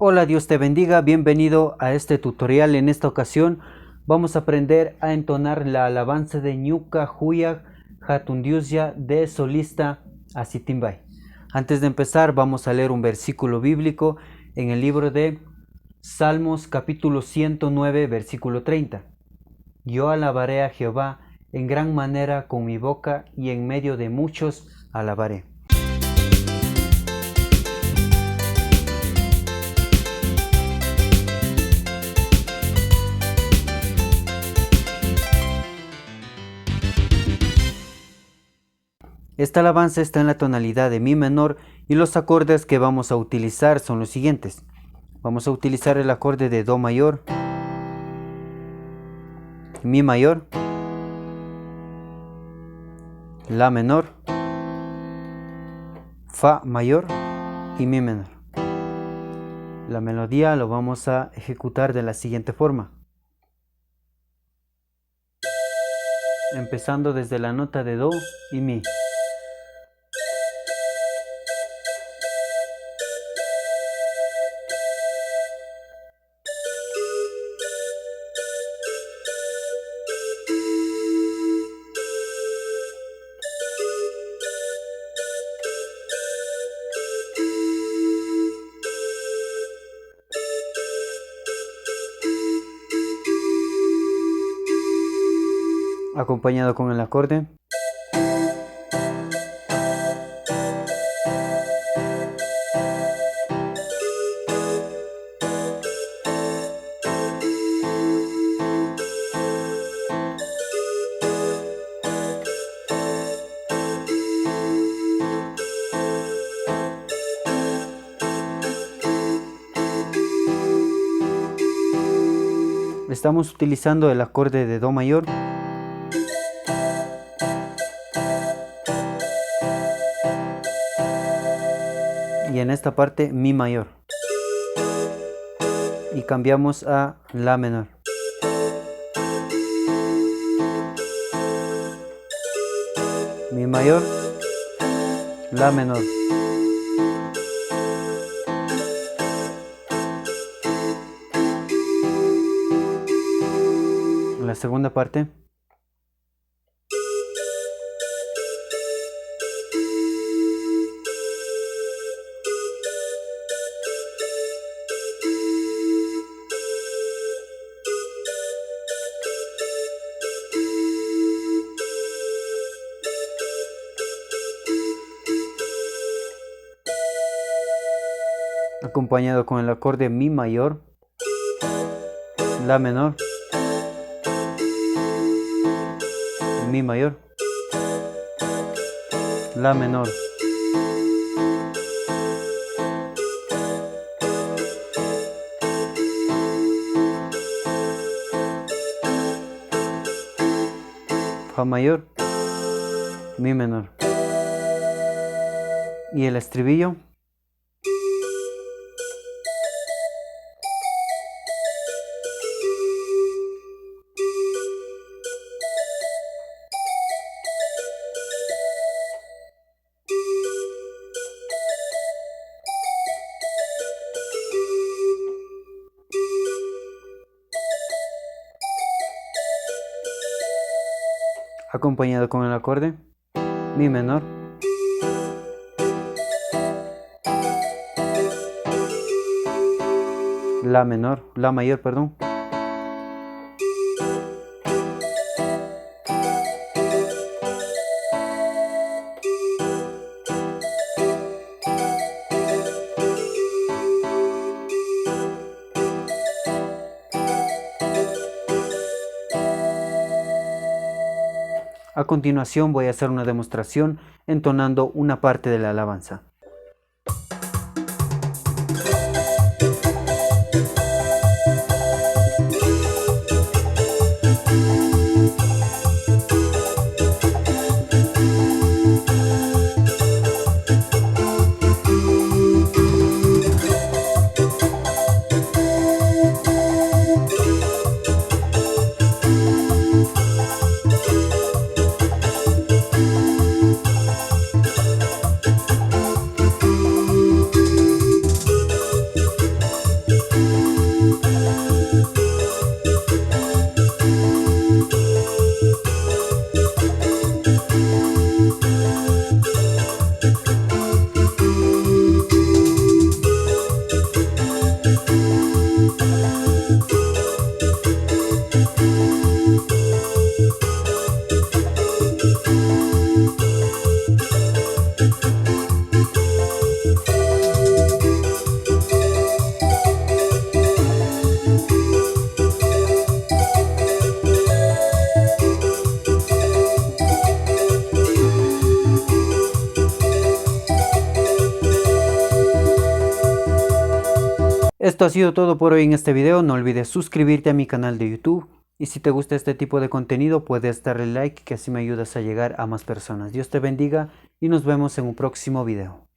Hola, Dios te bendiga, bienvenido a este tutorial. En esta ocasión vamos a aprender a entonar la alabanza de Ñuka Huyak Hatundiusya de solista Asitimbay. Antes de empezar vamos a leer un versículo bíblico en el libro de Salmos capítulo 109 versículo 30. Yo alabaré a Jehová en gran manera con mi boca y en medio de muchos alabaré. Esta alabanza está en la tonalidad de mi menor y los acordes que vamos a utilizar son los siguientes. Vamos a utilizar el acorde de Do mayor, Mi mayor, La menor, Fa mayor y Mi menor. La melodía lo vamos a ejecutar de la siguiente forma. Empezando desde la nota de Do y Mi. Acompañado con el acorde. Estamos utilizando el acorde de Do mayor. Y en esta parte Mi mayor. Y cambiamos a La menor. Mi mayor, La menor. La segunda parte. Acompañado con el acorde Mi mayor, La menor, Mi mayor, La menor, Fa mayor, Mi menor. Y el estribillo. Acompañado con el acorde Mi menor, La menor, La mayor, perdón, A continuación voy a hacer una demostración entonando una parte de la alabanza. Esto ha sido todo por hoy en este video. No olvides suscribirte a mi canal de YouTube. Y si te gusta este tipo de contenido, puedes darle like, que así me ayudas a llegar a más personas. Dios te bendiga y nos vemos en un próximo video.